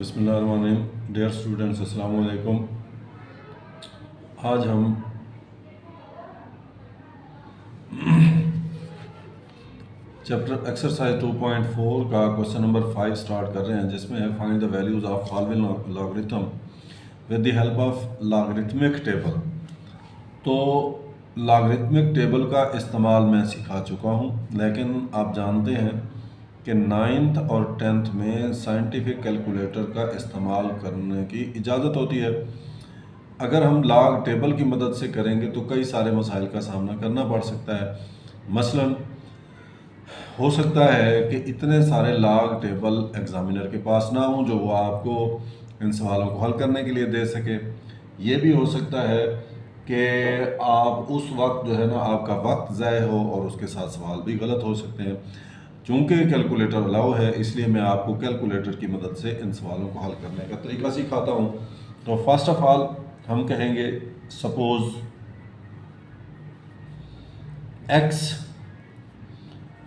बिस्मिल्लाहिर्रहमानिर्रहीम। Dear students, अस्सलाम वालेकुम। आज हम चैप्टर एक्सरसाइज 2.4 का क्वेश्चन नंबर 5 स्टार्ट कर रहे हैं, जिसमें है find the values of following logarithm with the help of logarithmic table. तो लॉगरिथमिक टेबल का इस्तेमाल मैं सिखा चुका हूँ, लेकिन आप जानते हैं कि 9th और 10th में साइंटिफिक कैलकुलेटर का इस्तेमाल करने की इजाज़त होती है। अगर हम लॉग टेबल की मदद से करेंगे तो कई सारे मसाइल का सामना करना पड़ सकता है। मसलन हो सकता है कि इतने सारे लॉग टेबल एग्ज़ामिनर के पास ना हों जो वो आपको इन सवालों को हल करने के लिए दे सके। ये भी हो सकता है कि आप उस वक्त जो है ना आपका वक्त ज़ाय हो और उसके साथ सवाल भी गलत हो सकते हैं। चूँकि कैलकुलेटर अलाउ है, इसलिए मैं आपको कैलकुलेटर की मदद से इन सवालों को हल करने का तरीका सिखाता हूँ। तो फर्स्ट ऑफ ऑल हम कहेंगे suppose x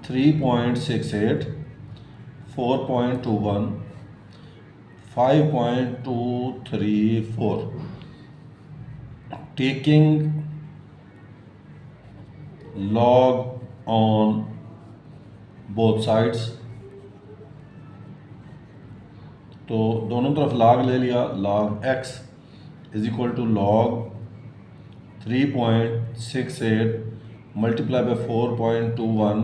3.68, 4.21, 5.234, taking log on both sides। तो दोनों तरफ log ले लिया। log x is equal to log 3.68 multiply by 4.21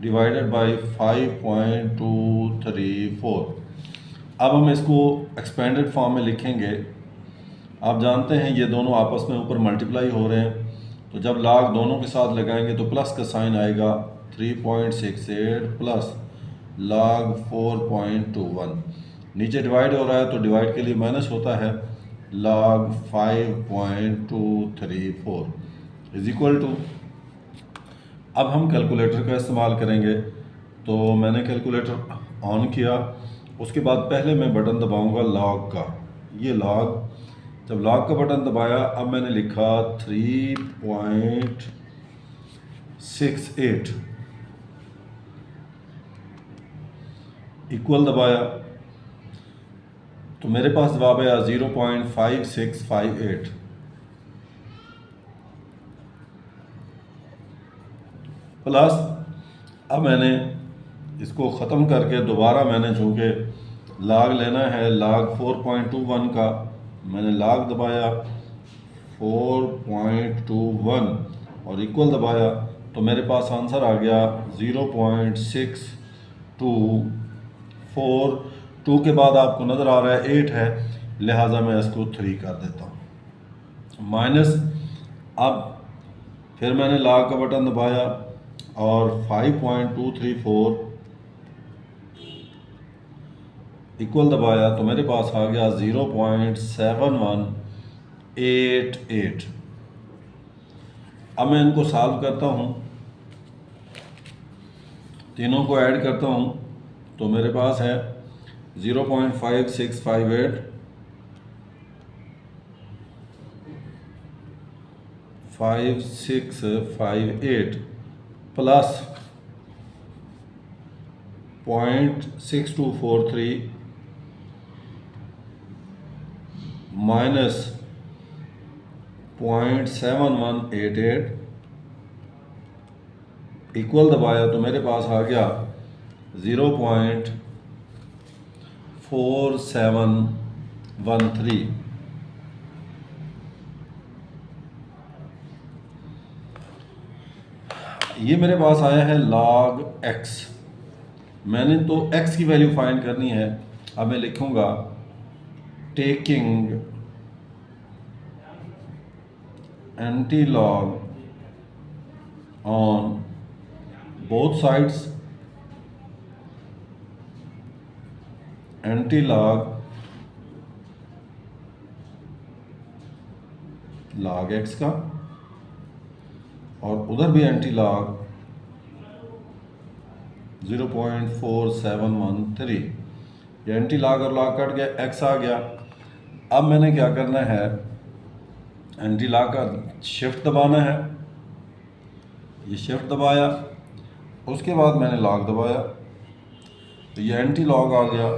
divided by 5.234। अब हम इसको एक्सपेंडेड फॉर्म में लिखेंगे। आप जानते हैं ये दोनों आपस में ऊपर मल्टीप्लाई हो रहे हैं, तो जब log दोनों के साथ लगाएंगे तो प्लस का साइन आएगा। 3.68 प्लस log 4.21, नीचे डिवाइड हो रहा है तो डिवाइड के लिए माइनस होता है। log 5.234 इज इक्वल टू, अब हम कैलकुलेटर का इस्तेमाल करेंगे। तो मैंने कैलकुलेटर ऑन किया, उसके बाद पहले मैं बटन दबाऊंगा log का। ये log, जब log का बटन दबाया, अब मैंने लिखा 3.68 इक्वल दबाया, तो मेरे पास जवाब आया 0.5658 प्लस। अब मैंने इसको ख़त्म करके दोबारा मैंने चूँकि log लेना है log 4.21 का, मैंने log दबाया 4.21 और इक्वल दबाया, तो मेरे पास आंसर आ गया 0.624। 2 के बाद आपको नज़र आ रहा है 8 है, लिहाजा मैं इसको 3 कर देता हूँ माइनस। अब फिर मैंने log का बटन दबाया और 5.234 इक्वल दबाया, तो मेरे पास आ गया 0.7188। अब मैं इनको सॉल्व करता हूँ, तीनों को ऐड करता हूँ, तो मेरे पास है 0.5658 5658 प्लस 0.6243 माइनस 0.7188 इक्वल दबाया, तो मेरे पास आ गया 0.4713। ये मेरे पास आया है log x। मैंने तो x की वैल्यू फाइंड करनी है। अब मैं लिखूंगा taking anti log on both sides, anti log x का, और उधर भी एंटी लॉग 0.4713। ये एंटी लॉग और लॉग कट गया, x आ गया। अब मैंने क्या करना है, एंटी लॉग का शिफ्ट दबाना है। ये शिफ्ट दबाया, उसके बाद मैंने लॉग दबाया, तो ये एंटी लॉग आ गया।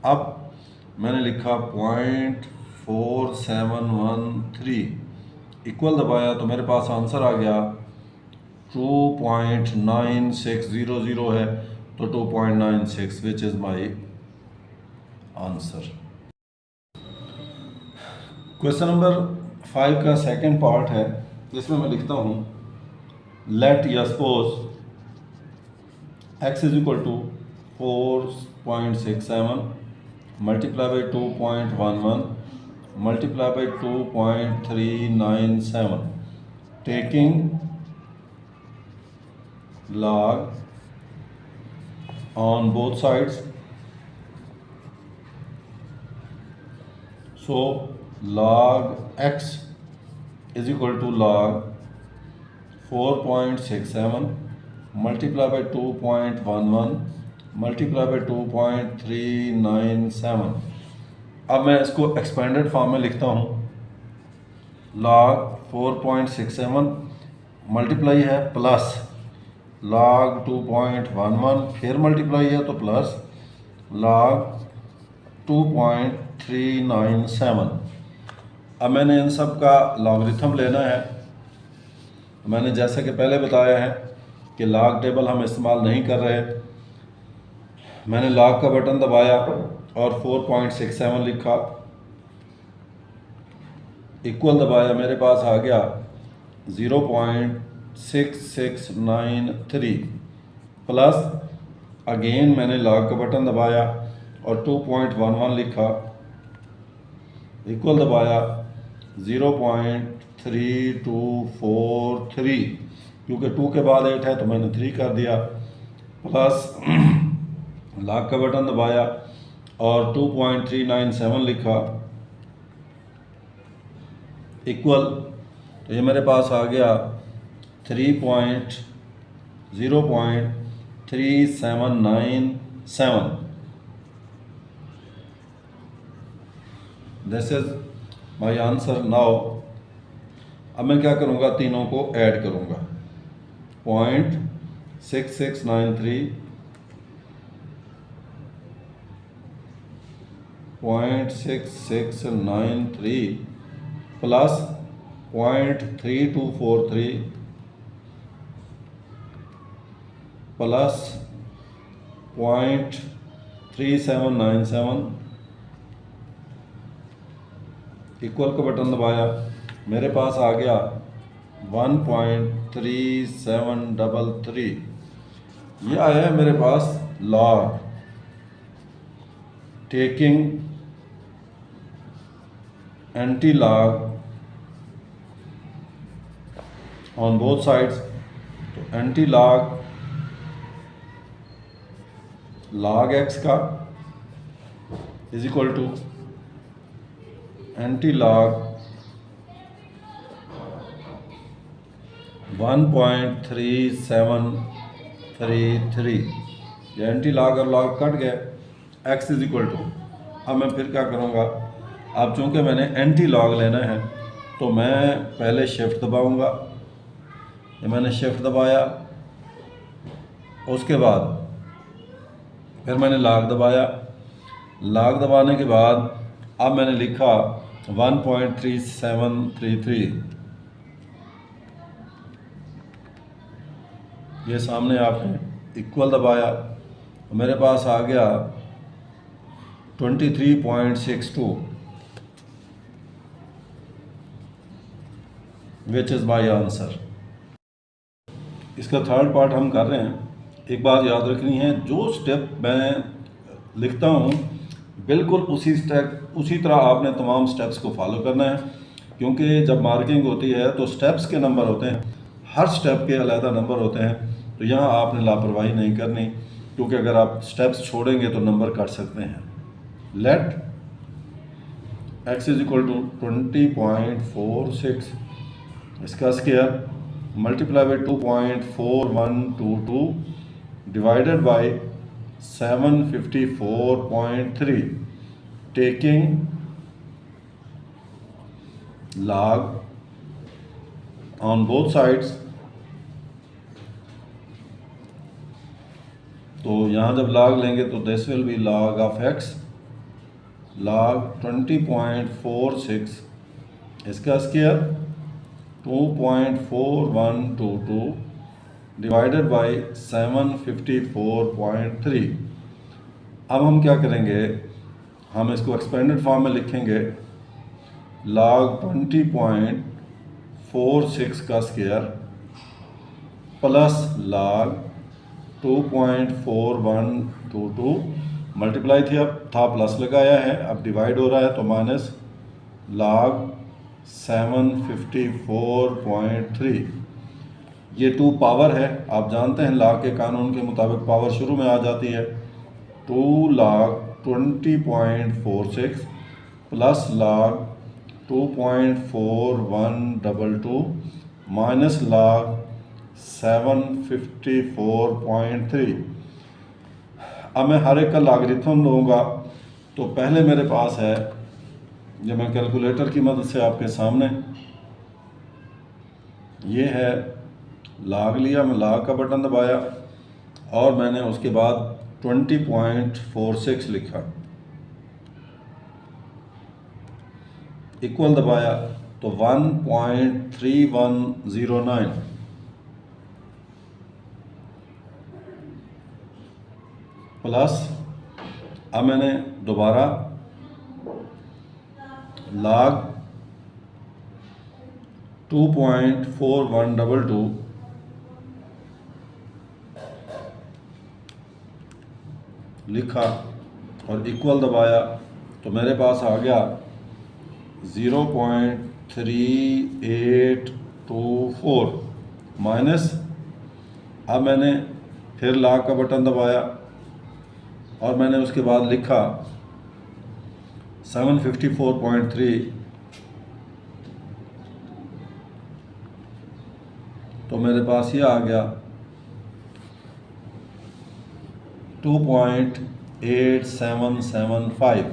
अब मैंने लिखा 0.4713 इक्वल दबाया तो मेरे पास आंसर आ गया 2.9600 है, तो 2.96 which is my answer. Question number 5 का सेकंड पार्ट है, जिसमें मैं लिखता हूँ लेट या suppose x is equal to 4.67 multiply by 2.11 multiply by 2.397 taking log on both sides. So log x is equal to log 4.67 multiply by 2.11 multiply by 2.397। अब मैं इसको एक्सपेंडेड फॉर्म में लिखता हूँ। log 4.67 मल्टीप्लाई है प्लस log 2.11 फिर multiply है तो प्लस log 2.397। अब मैंने इन सब का लॉगरिथम लेना है। मैंने जैसा कि पहले बताया है कि लॉग टेबल हम इस्तेमाल नहीं कर रहे। मैंने लॉग का बटन दबाया और 4.67 लिखा, इक्वल दबाया, मेरे पास आ गया 0.6693 प्लस अगेन मैंने लॉग का बटन दबाया और 2.11 लिखा, इक्वल दबाया 0.3243 क्योंकि 2 के बाद 8 है तो मैंने 3 कर दिया, प्लस लॉग का बटन दबाया और 2.397 लिखा, इक्वल, तो ये मेरे पास आ गया 0.3797। This is my answer. Now अब मैं क्या करूँगा, तीनों को ऐड करूँगा। 0.6693 0.6693 प्लस 0.3243 प्लस 0.3797 इक्वल का बटन दबाया, मेरे पास आ गया 1.3733। ये आया है मेरे पास log taking anti log on both sides. तो एंटी लॉग एक्स का is equal to anti log 1.3733। ये एंटी लॉग और लॉग कट गए, एक्स इज इक्वल टू। अब मैं फिर क्या करूँगा, अब चूँकि मैंने एंटी लॉग लेना है तो मैं पहले शिफ्ट दबाऊँगा। ये मैंने शिफ्ट दबाया, उसके बाद फिर मैंने लॉग दबाया। लॉग दबाने के बाद अब मैंने लिखा 1.3733। ये सामने आपने इक्वल दबाया, मेरे पास आ गया 23.62 विच इज़ माई आंसर। इसका थर्ड पार्ट हम कर रहे हैं। एक बात याद रखनी है, जो स्टेप मैं लिखता हूँ बिल्कुल उसी तरह आपने तमाम स्टेप्स को फॉलो करना है, क्योंकि जब मार्किंग होती है तो स्टेप्स के नंबर होते हैं, हर स्टेप के अलग नंबर होते हैं। तो यहाँ आपने लापरवाही नहीं करनी, क्योंकि अगर आप स्टेप्स छोड़ेंगे तो नंबर कट सकते हैं। Let x is equal to 20.46 इसका square multiply by 2.4122 divided by 754.3 taking log on both sides। तो यहाँ जब log लेंगे तो this will be log of x log 20.46 इसका स्क्वायर 2.4122 डिवाइडेड बाई 754.3। अब हम क्या करेंगे, हम इसको एक्सपेंडेड फॉर्म में लिखेंगे log 20.46 का स्क्वायर प्लस log 2.4122 मल्टीप्लाई थी, अब था प्लस लगाया है, अब डिवाइड हो रहा है तो माइनस log 754.3। ये 2 पावर है, आप जानते हैं log के कानून के मुताबिक पावर शुरू में आ जाती है। 2 log 20.46 plus log 2.4122 minus log 754.3। अब मैं हर एक का लॉगरिथम लूँगा, तो पहले मेरे पास है, जब मैं कैलकुलेटर की मदद से आपके सामने, ये है log लिया, मैं log का बटन दबाया और मैंने उसके बाद 20.46 लिखा, इक्वल दबाया तो 1.3109 प्लस, अब मैंने दोबारा log 2.4122 लिखा और इक्वल दबाया तो मेरे पास आ गया 0.3824 माइनस, अब मैंने फिर log का बटन दबाया और मैंने उसके बाद लिखा 754.3, तो मेरे पास ये आ गया 2.8775।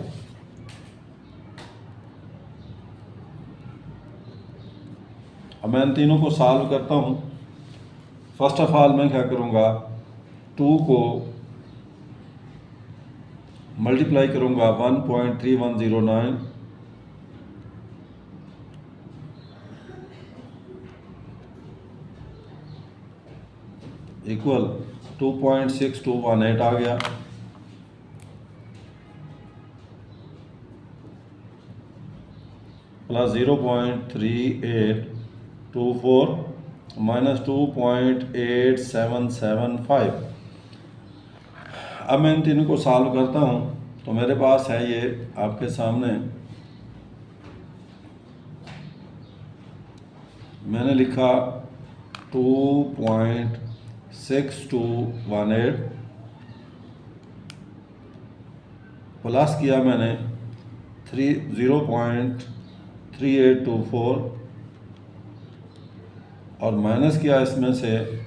अब मैं इन तीनों को सॉल्व करता हूँ। फर्स्ट ऑफ ऑल मैं क्या करूँगा, 2 को मल्टीप्लाई करूँगा 1.3109 इक्वल 2.6218 आ गया, प्लस 0.3824 माइनस 2.8775। अब मैं इन तीनों को सॉल्व करता हूँ तो मेरे पास है ये आपके सामने, मैंने लिखा 2.6218 प्लस किया मैंने 0.3824 और माइनस किया इसमें से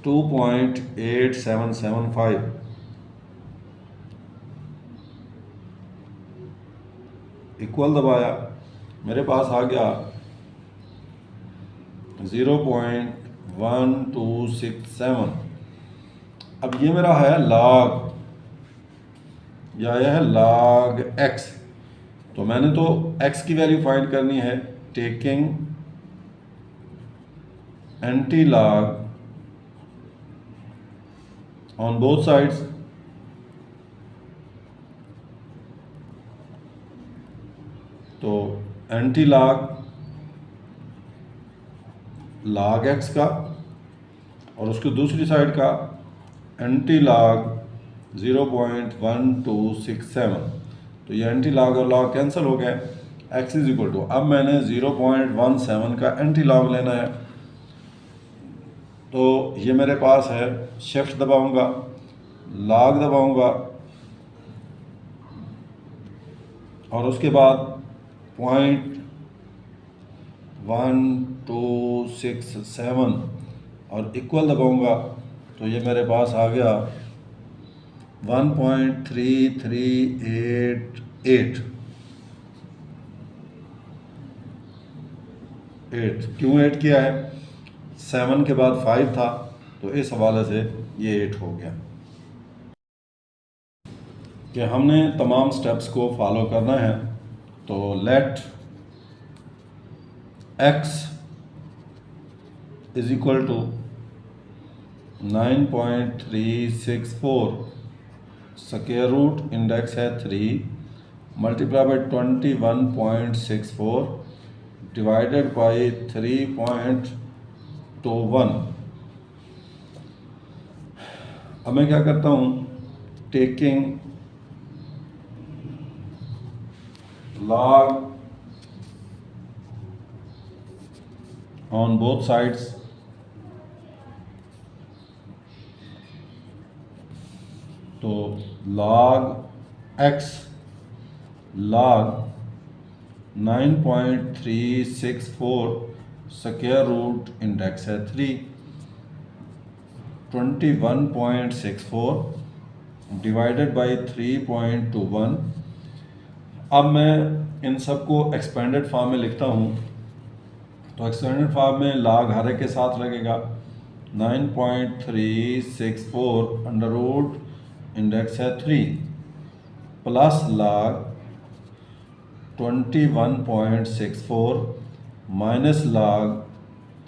2.8775, इक्वल दबाया, मेरे पास आ गया 0.1267। अब ये मेरा है log, या यह है log x, तो मैंने तो x की वैल्यू फाइंड करनी है taking anti log on both sides. तो एंटी log x का और उसकी दूसरी साइड का एंटी log 0.1267, तो ये एंटी log और log कैंसिल हो गए, x इज इक्वल टू, अब मैंने 0.17 का एंटी log लेना है, तो ये मेरे पास है, शिफ्ट दबाऊंगा, log दबाऊंगा और उसके बाद 0.1267 और इक्वल दबाऊंगा, तो ये मेरे पास आ गया 1.3388। क्यों 8 किया है, 7 के बाद 5 था, तो इस हवाले से ये 8 हो गया। कि हमने तमाम स्टेप्स को फॉलो करना है। तो let x is equal to 9.364, square root index है 3 मल्टीप्लाई बाई 21.64 डिवाइडेड बाई 3.21। अब मैं क्या करता हूँ, taking log on both sides, तो log x log 9.364 square root index है 3 21.64 डिवाइडेड बाई 3.21। अब मैं इन सब को एक्सपेंडेड फॉर्म में लिखता हूँ। तो एक्सपेंडेड फॉर्म में log हर एक के साथ लगेगा 9.364 अंडर रूट इंडेक्स है 3 प्लस log 21.64 माइनस log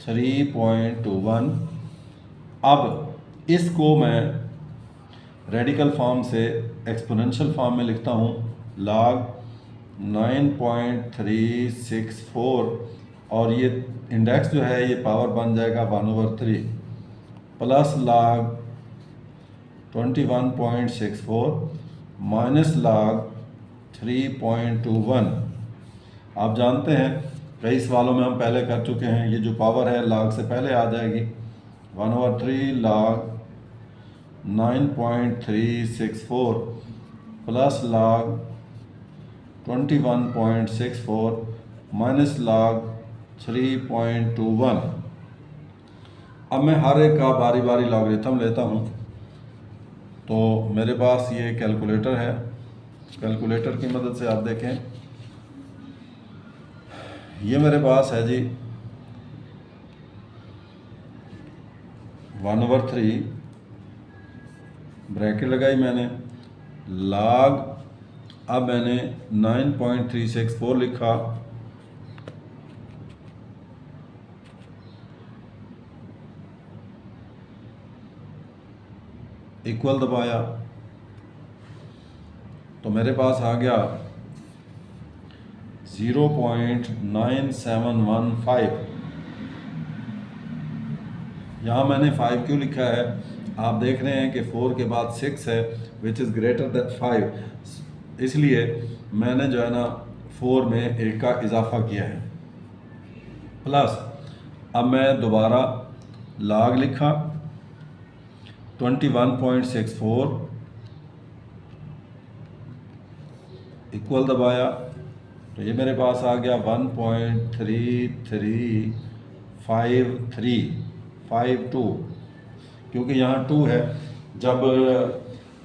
3.21। अब इसको मैं रेडिकल फॉर्म से एक्सपोनेंशियल फॉर्म में लिखता हूँ log 9.364 और ये इंडेक्स जो है ये पावर बन जाएगा 1/3 प्लस log 21.64 माइनस log 3.21। आप जानते हैं कई सवालों में हम पहले कर चुके हैं, ये जो पावर है log से पहले आ जाएगी 1/3 log 9.364 plus log 21.64 minus log 3.21। अब मैं हर एक का बारी बारी लॉगरिथम लेता हूँ। तो मेरे पास ये कैलकुलेटर है, कैलकुलेटर की मदद से आप देखें, ये मेरे पास है जी 1/3 ब्रैकेट लगाई मैंने log, अब मैंने 9.364 लिखा इक्वल दबाया तो मेरे पास आ गया 0.9715। यहाँ मैंने 5 क्यों लिखा है, आप देख रहे हैं कि 4 के बाद 6 है विच इज़ ग्रेटर दैन 5, इसलिए मैंने जो है ना 4 में 1 का इजाफा किया है। प्लस अब मैं दोबारा log लिखा 21.64 इक्वल दबाया तो ये मेरे पास आ गया 1.335352, क्योंकि यहाँ 2 है। जब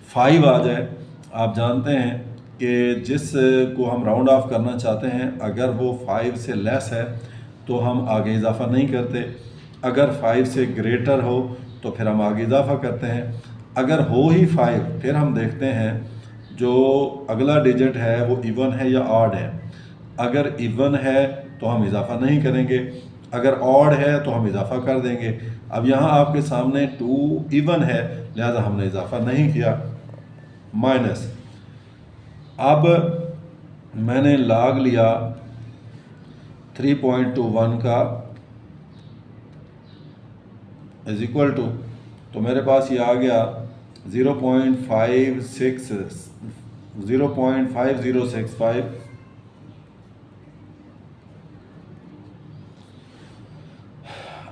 5 आ जाए, आप जानते हैं कि जिस को हम राउंड ऑफ करना चाहते हैं अगर वो 5 से लेस है तो हम आगे इजाफा नहीं करते, अगर 5 से ग्रेटर हो तो फिर हम आगे इजाफा करते हैं। अगर हो ही 5 फिर हम देखते हैं जो अगला डिजिट है वो इवन है या ऑड है। अगर इवन है तो हम इजाफा नहीं करेंगे, अगर ऑड है तो हम इजाफा कर देंगे। अब यहाँ आपके सामने 2 इवन है लिहाजा हमने इजाफा नहीं किया। माइनस अब मैंने log लिया 3.21 का इज इक्वल टू, तो मेरे पास ये आ गया 0.5065।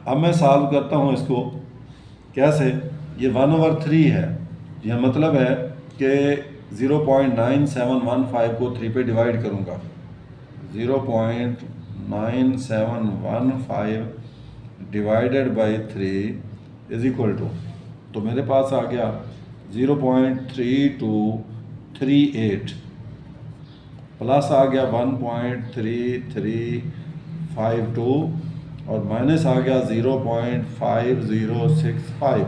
अब मैं सॉल्व करता हूँ इसको, कैसे, ये 1/3 है, यह मतलब है कि 0.9715 को 3 पे डिवाइड करूँगा, 0.9715 divided by 3 is equal to, तो मेरे पास आ गया 0.3238 प्लस आ गया 1.3352 और माइनस आ गया 0.5065।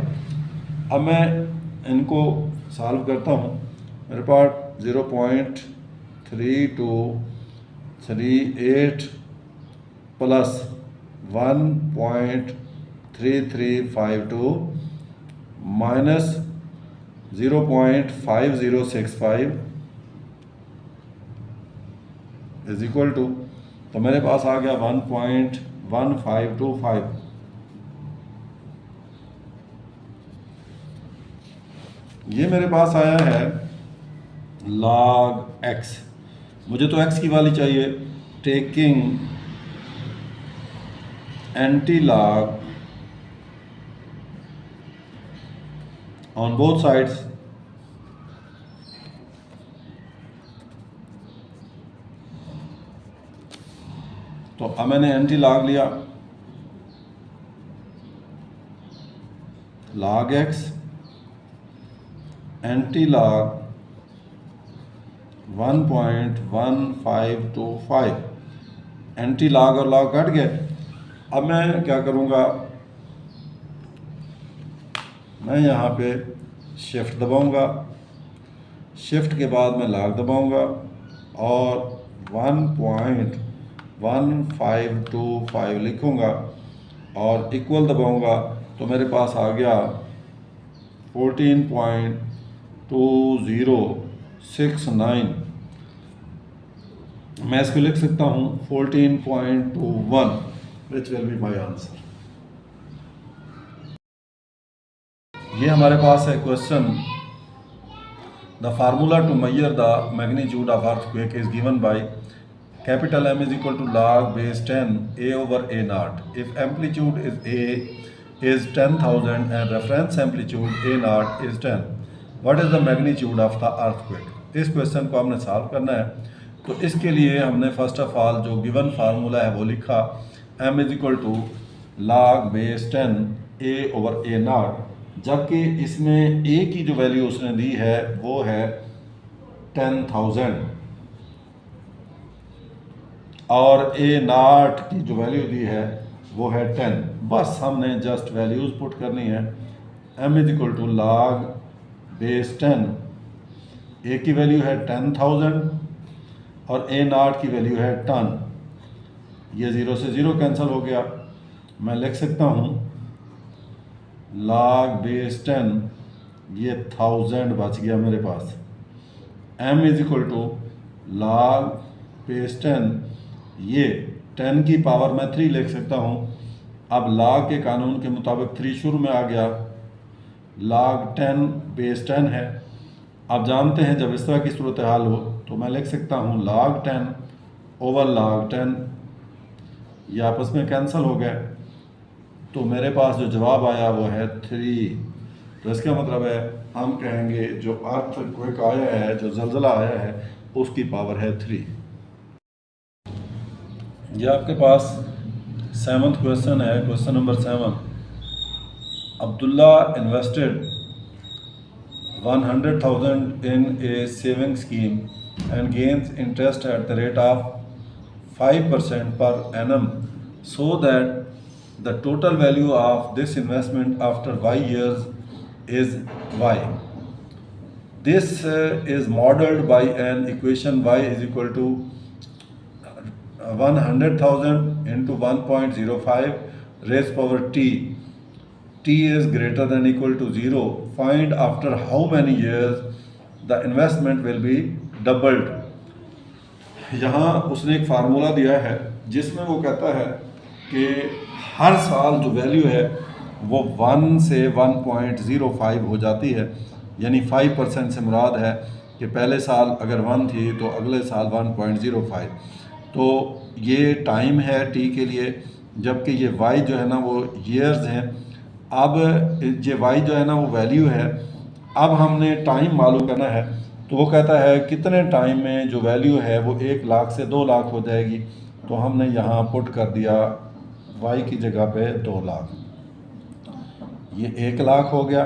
अब मैं इनको सॉल्व करता हूँ। मेरे पास 0.3238 plus 1.3352 minus 0.5065 is equal to, तो मेरे पास आ गया 1.1525। ये मेरे पास आया है log x। मुझे तो x की वाली चाहिए। Taking anti log on both sides, तो अब मैंने एंटी log लिया, log x anti log 1.1525, anti log और log कट गए। अब मैं क्या करूँगा, मैं यहाँ पे शिफ्ट दबाऊँगा, शिफ्ट के बाद मैं log दबाऊँगा और 1.1525 लिखूँगा और इक्वल दबाऊँगा, तो मेरे पास आ गया 14.2069। मैं इसको लिख सकता हूँ 14.21, which will be my answer. ये हमारे पास है question. The formula to measure the magnitude of earthquake is given by capital M is equal to log base 10 A over A naught. If amplitude is A is 10,000 and reference amplitude A naught is 10, what is the magnitude of the earthquake? इस question को हमने solve करना है। तो इसके लिए हमने first of all जो गिवन फार्मूला है वो लिखा, M is equal to log base 10 A over A naught, जबकि इसमें A की जो वैल्यू उसने दी है वो है 10,000 और A naught की जो वैल्यू दी है वो है 10। बस हमने जस्ट वैल्यूज़ पुट करनी है। M is equal to log base 10, A की वैल्यू है 10,000 और A naught की वैल्यू है 10। ये 0 से 0 कैंसिल हो गया। मैं लिख सकता हूँ log बेस 10, ये 1000 बच गया मेरे पास। M is equal to log base 10, ये 10 की पावर मैं 3 लिख सकता हूँ। अब log के कानून के मुताबिक 3 शुरू में आ गया, log 10 बेस 10 है। अब जानते हैं जब इस तरह की सूरत हाल हो तो मैं लिख सकता हूँ log 10 ओवर log 10, ये आपस में कैंसिल हो गए, तो मेरे पास जो जवाब आया वो है 3। तो इसका मतलब है हम कहेंगे जो अर्थक्वेक आया है, जो ज़लज़ला आया है, उसकी पावर है 3। ये आपके पास 7th क्वेश्चन है, question number 7। Abdullah invested 100,000 in a saving scheme and gains interest at the rate of 5% per annum, so that the total value of this investment after y years is y. This is modeled by an equation y is equal to 100,000 into 1.05 raised power t. T is greater than equal to 0. Find after how many years the investment will be doubled. यहाँ उसने एक formula दिया है जिसमें वो कहता है कि हर साल जो वैल्यू है वो 1 से 1.05 हो जाती है, यानी 5% से मुराद है कि पहले साल अगर 1 थी तो अगले साल 1.05। तो ये टाइम है टी के लिए, जबकि ये वाई जो है ना वो ईयर्स हैं। अब ये वाई जो है ना वो वैल्यू है। अब हमने टाइम मालूम करना है, तो वो कहता है कितने टाइम में जो वैल्यू है वो 1 लाख से 2 लाख हो जाएगी। तो हमने यहाँ पुट कर दिया वाई की जगह पे 2 लाख, ये 1 लाख हो गया।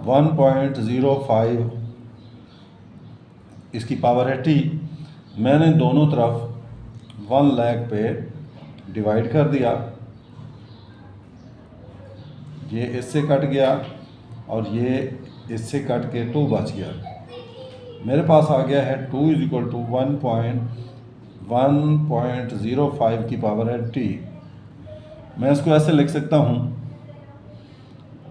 1.05 इसकी पावर है टी। मैंने दोनों तरफ 1 लाख पे डिवाइड कर दिया, ये इससे कट गया और ये इससे कट के 2 बच गया। मेरे पास आ गया है 2 इज इक्वल टू 1.1.05 की पावर है t। मैं इसको ऐसे लिख सकता हूँ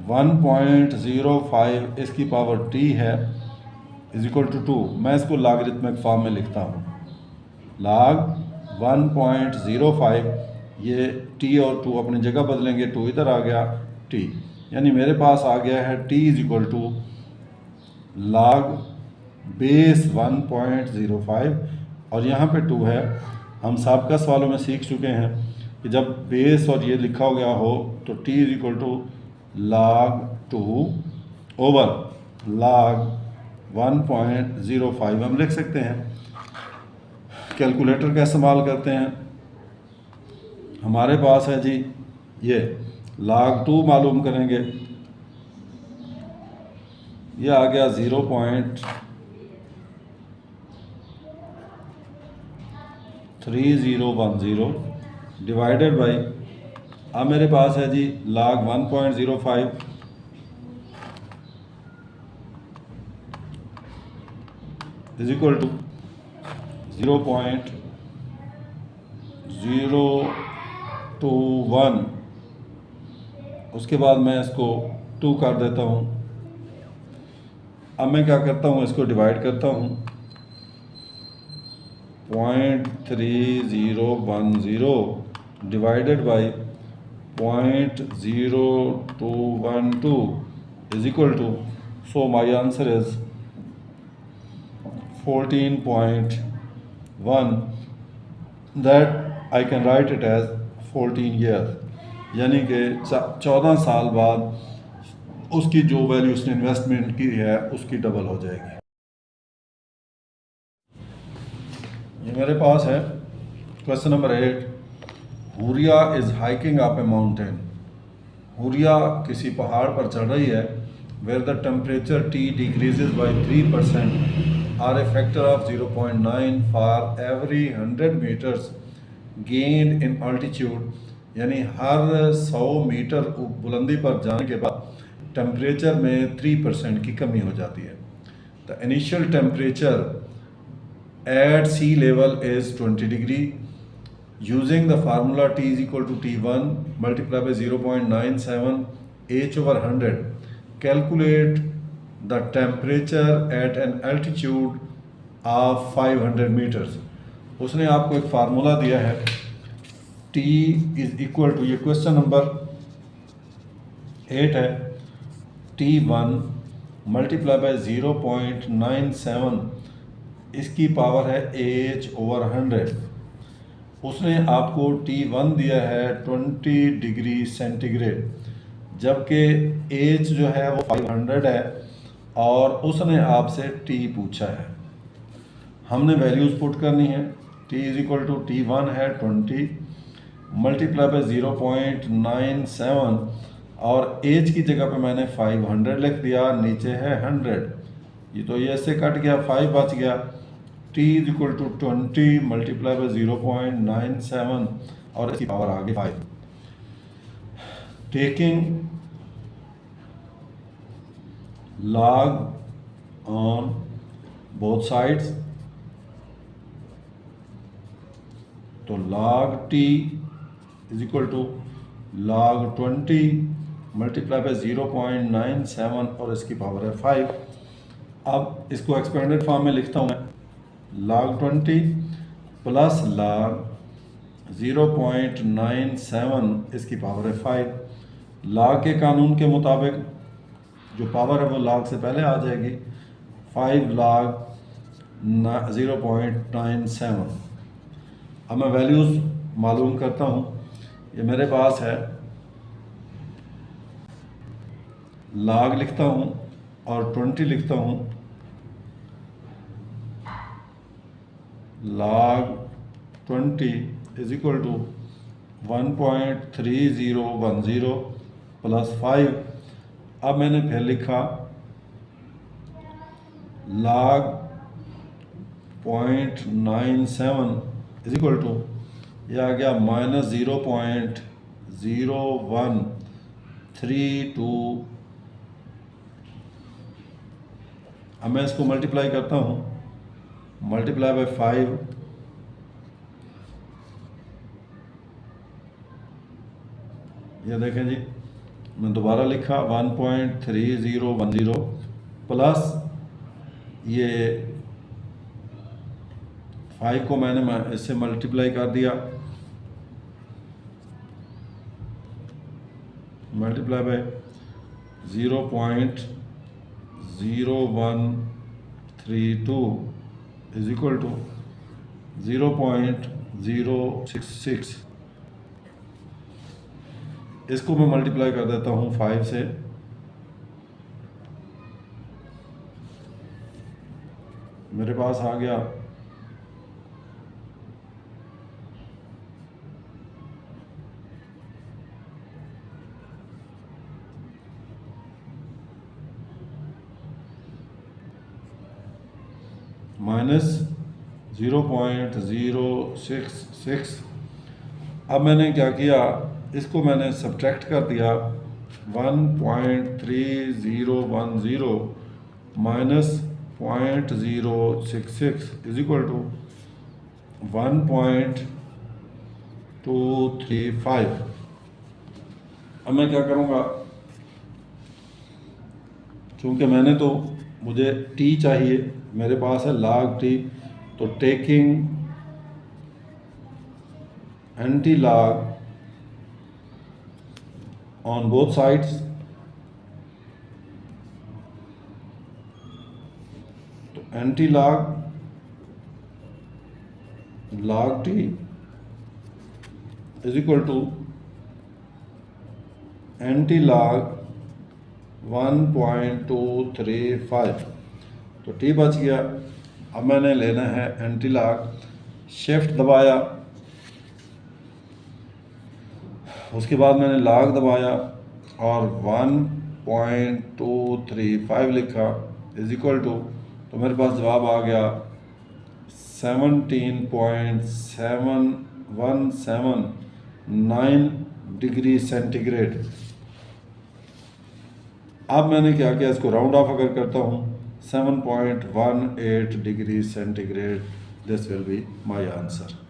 1.05 इसकी पावर t है इज इक्वल टू 2। मैं इसको लॉगरिथमिक फॉर्म में लिखता हूँ, log 1.05, ये t और 2 अपनी जगह बदलेंगे, 2 इधर आ गया t, यानी मेरे पास आ गया है t is equal to log base 1.05 और यहाँ पे 2 है। हम साबका सवालों में सीख चुके हैं कि जब बेस और ये लिखा हो गया हो तो t is equal to log 2 over log 1.05 हम लिख सकते हैं। कैलकुलेटर का इस्तेमाल करते हैं, हमारे पास है जी ये log 2 मालूम करेंगे, ये आ गया 0.3010 डिवाइडेड बाई, अब मेरे पास है जी log 1.05 इज इक्वल टू 0.021, उसके बाद मैं इसको 2 कर देता हूँ। अब मैं क्या करता हूँ, इसको डिवाइड करता हूँ, 0.3010 divided by 0.0212 is equal to, so my answer is 14.1, that I can write it as 14 year, यानी कि 14 साल बाद उसकी जो वैल्यू उसने इन्वेस्टमेंट की है उसकी डबल हो जाएगी। ये मेरे पास है question number 8, Huria is hiking up a mountain. Huria किसी पहाड़ पर चढ़ रही है, where the temperature T decreases by 3% or a factor of 0.9 for every 100 meters gained in altitude, यानी हर 100 मीटर बुलंदी पर जाने के बाद टेम्परेचर में 3% की कमी हो जाती है। The initial temperature at sea level is 20 degree. Using the formula T is equal to T1 multiply by 0.97 H over 100, calculate the temperature at an altitude of 500 meters. उसने आपको एक फार्मूला दिया है T इज इक्वल टू, ये question number 8 है, T1 multiply by 0.97 इसकी power है H over 100। उसने आपको T1 दिया है 20 डिग्री सेंटीग्रेड, जबकि H जो है वो 500 है और उसने आपसे T पूछा है। हमने वैल्यूज़ पुट करनी है। T is equal to T1 है 20 मल्टीप्लाई बाई 0.97 और H की जगह पे मैंने 500 लिख दिया, नीचे है 100, ये तो ये ऐसे कट गया, 5 बच गया। T is equal to 20 multiply by 0.97 और इसकी पावर आ गई 5। Taking log on both sides, तो log T is equal to log 20 multiply by 0.97 और इसकी पावर है 5। अब इसको एक्सपेंडेड फॉर्म में लिखता हूँ मैं, log 20 प्लस log 0.97 इसकी पावर है 5। log के कानून के मुताबिक जो पावर है वो log से पहले आ जाएगी, 5 log 0.97। अब मैं वैल्यूज़ मालूम करता हूँ, ये मेरे पास है, log लिखता हूँ और 20 लिखता हूँ, log 20 is equal to 1.3010 plus 5। अब मैंने फिर लिखा log 0.97 इज इक्वल टू, यह आ गया माइनस 0.0132 अब मैं इसको मल्टीप्लाई करता हूँ, मल्टीप्लाई बाय 5, ये देखें जी, मैं दोबारा लिखा 1.3010 प्लस ये 5 को मैंने इससे मल्टीप्लाई कर दिया, multiply by 0.0132 is equal to 0.066। इसको मैं मल्टीप्लाई कर देता हूँ 5 से, मेरे पास आ गया -0.066। अब मैंने क्या किया, इसको मैंने सब्ट्रैक्ट कर दिया, 1.3010 माइनस 0.066 इज इक्वल टू 1.235। अब मैं क्या करूँगा, क्योंकि मुझे t चाहिए, मेरे पास है log t, तो taking anti log on both sides, तो anti log t is equal to anti log 1.235, तो t बच गया। अब मैंने लेना है एंटी लॉग, शिफ्ट दबाया, उसके बाद मैंने लॉग दबाया और 1.235 लिखा इज इक्वल टू, तो मेरे पास जवाब आ गया 17.717 डिग्री सेंटीग्रेड। अब मैंने क्या किया, इसको राउंड ऑफ अगर करता हूँ 7.18 degree centigrade, this will be my answer.